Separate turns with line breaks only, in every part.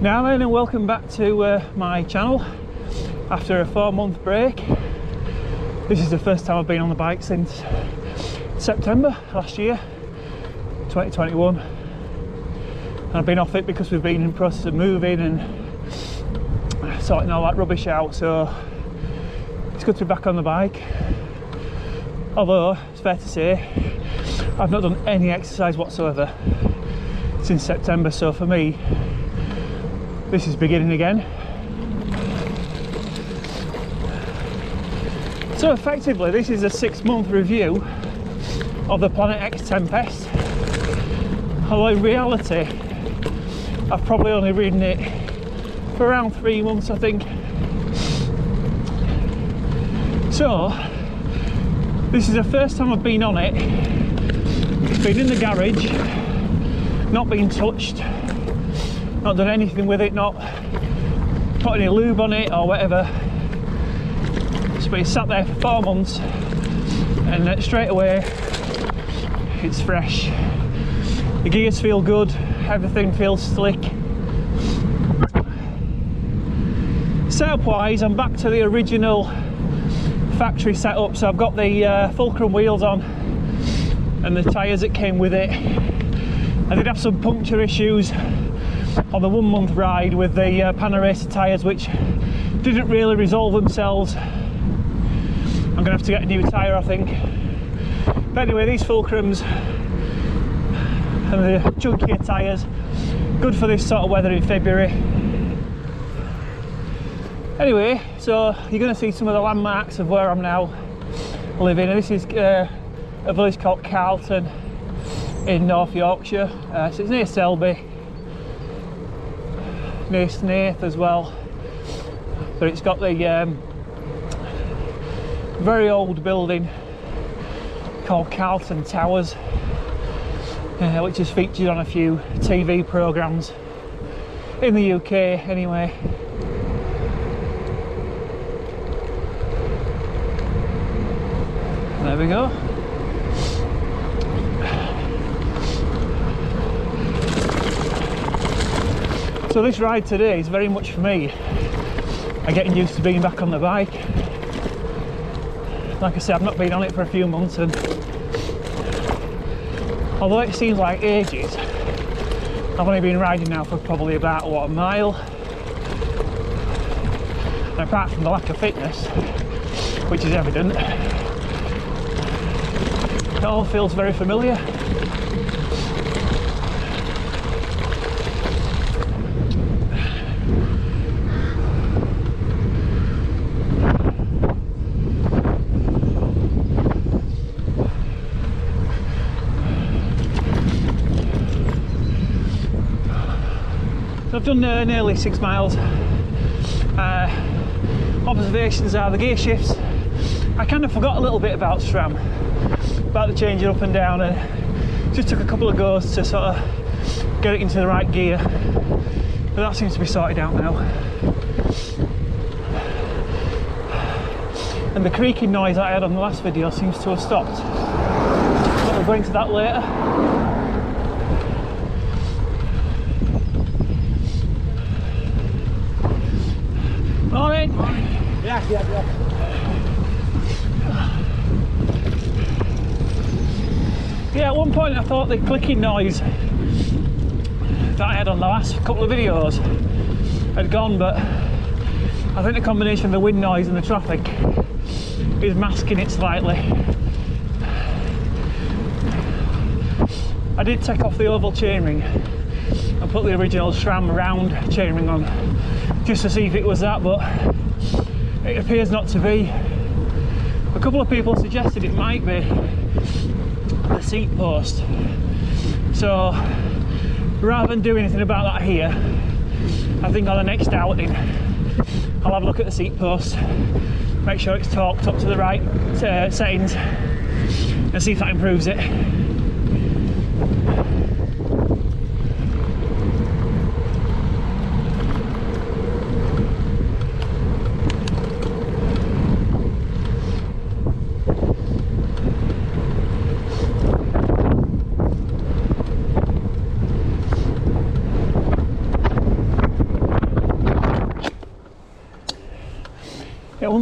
Now then, and welcome back to my channel after a 4-month break. This is the first time I've been on the bike since September last year, 2021. And I've been off it because we've been in the process of moving and sorting all that rubbish out, so it's good to be back on the bike. Although, it's fair to say, I've not done any exercise whatsoever since September, so for me, this is beginning again. So effectively, this is a 6-month review of the Planet X Tempest. Although in reality, I've probably only ridden it for around 3 months, I think. So, this is the first time I've been on it. It's been in the garage, not been touched, not done anything with it, not put any lube on it or whatever. It's been sat there for 4 months and straight away it's fresh. The gears feel good, everything feels slick. Setup wise, I'm back to the original factory setup, so I've got the fulcrum wheels on and the tyres that came with it. I did have some puncture issues on the 1-month ride with the Panaracer tyres, which didn't really resolve themselves. I'm going to have to get a new tyre, I think. But anyway, these fulcrums and the chunkier tyres, good for this sort of weather in February. Anyway, so you're going to see some of the landmarks of where I'm now living. And this is a village called Carlton in North Yorkshire. So it's near Selby, near Snaith as well, but it's got the very old building called Carlton Towers, which is featured on a few TV programmes in the UK anyway. There we go. So this ride today is very much for me getting used to being back on the bike. Like I said, I've not been on it for a few months, and although it seems like ages, I've only been riding now for probably about, what, a mile. And apart from the lack of fitness, which is evident, it all feels very familiar. I've done nearly 6 miles. Observations are the gear shifts. I kind of forgot a little bit about SRAM, about the changing up and down, and just took a couple of goes to sort of get it into the right gear. But that seems to be sorted out now. And the creaking noise that I had on the last video seems to have stopped. But we'll go into that later. Morning. Yeah. Yeah, at one point I thought the clicking noise that I had on the last couple of videos had gone, but I think the combination of the wind noise and the traffic is masking it slightly. I did take off the oval chainring and put the original SRAM round chainring on just to see if it was that, but it appears not to be. A couple of people suggested it might be the seat post, so rather than do anything about that here, I think on the next outing I'll have a look at the seat post, make sure it's torqued up to the right settings and see if that improves it.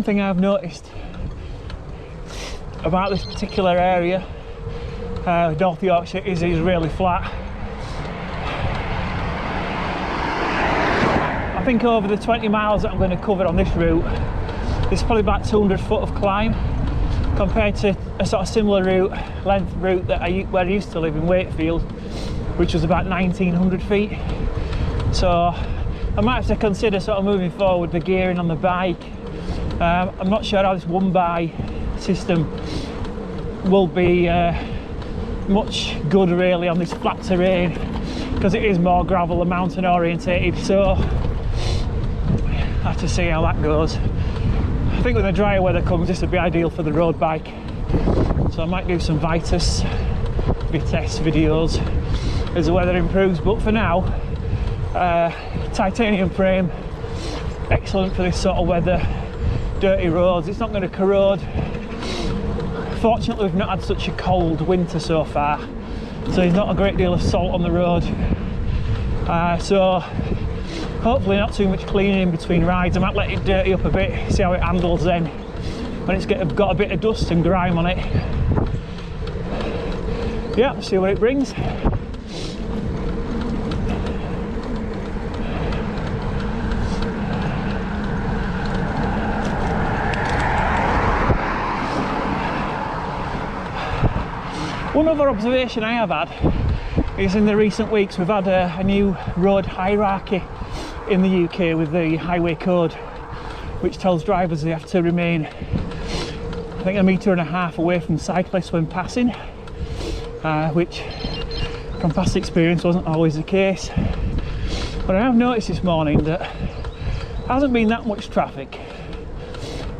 one thing I've noticed about this particular area, North Yorkshire, is really flat. I think over the 20 miles that I'm going to cover on this route, there's probably about 200 foot of climb compared to a sort of similar length route that where I used to live in Wakefield, which was about 1900 feet. So I might have to consider sort of moving forward the gearing on the bike. I'm not sure how this one by system will be much good really on this flat terrain, because it is more gravel and mountain orientated, so I have to see how that goes. I think when the drier weather comes, this would be ideal for the road bike, so I might do some Vitesse videos as the weather improves. But for now, titanium frame, excellent for this sort of weather, dirty roads. It's not going to corrode. Fortunately, we've not had such a cold winter so far, so there's not a great deal of salt on the road, so hopefully not too much cleaning in between rides. I might let it dirty up a bit, see how it handles then when it's got a bit of dust and grime on it. Yeah, see what it brings. One other observation I have had is in the recent weeks we've had a new road hierarchy in the UK with the highway code, which tells drivers they have to remain, I think, 1.5 meters away from cyclists when passing, which from past experience wasn't always the case. But I have noticed this morning that there hasn't been that much traffic,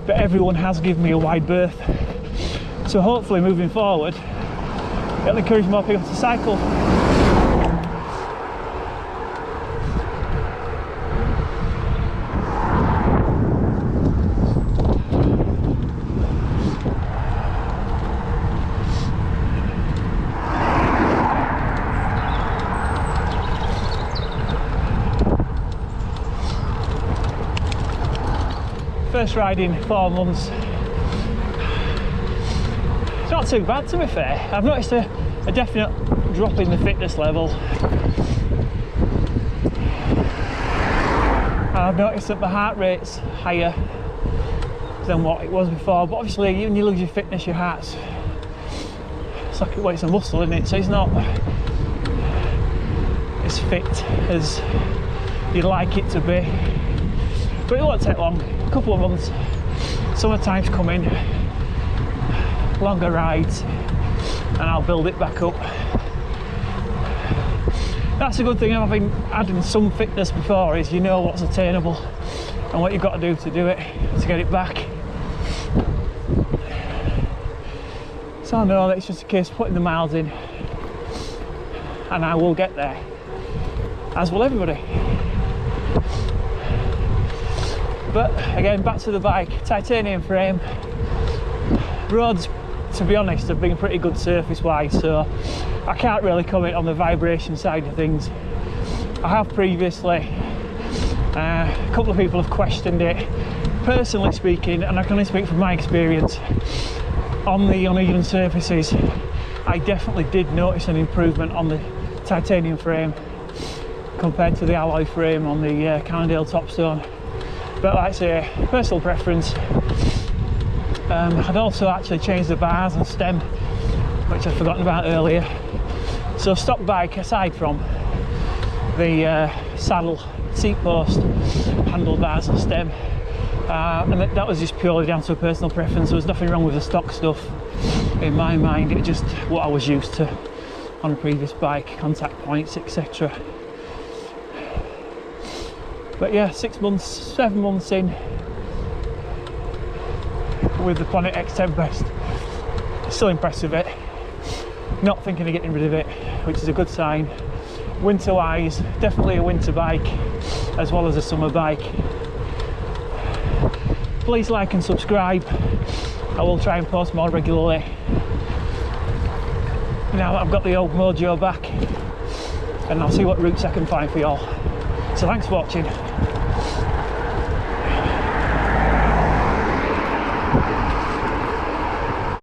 but everyone has given me a wide berth, so hopefully moving forward it'll encourage more people to cycle. First ride in 4 months. It's not too bad, to be fair. I've noticed a definite drop in the fitness level. I've noticed that my heart rate's higher than what it was before, but obviously when you lose your fitness, your heart's, it's a muscle, isn't it? So it's not as fit as you'd like it to be. But it won't take long, a couple of months. Summertime's coming, longer rides, and I'll build it back up. That's a good thing of having adding some fitness before, is you know what's attainable and what you've got to do it to get it back. So I know that it's just a case of putting the miles in, and I will get there, as will everybody. But again, back to the bike, titanium frame. Roads, to be honest, have been pretty good surface wise, so I can't really comment on the vibration side of things. I have previously, a couple of people have questioned it. Personally speaking, and I can only speak from my experience, on the uneven surfaces I definitely did notice an improvement on the titanium frame compared to the alloy frame on the Cannondale Topstone. But like I say, personal preference. I'd also actually changed the bars and stem, which I'd forgotten about earlier. So stock bike, aside from the saddle, seat post, handlebars and stem, and that was just purely down to a personal preference. There was nothing wrong with the stock stuff in my mind. It was just what I was used to on a previous bike, contact points, etc. But yeah, 7 months in with the Planet X Tempest, still impressed with it. Not thinking of getting rid of it, which is a good sign. Winter wise, definitely a winter bike as well as a summer bike. Please like and subscribe. I will try and post more regularly now that I've got the old mojo back, and I'll see what routes I can find for y'all. So thanks for watching.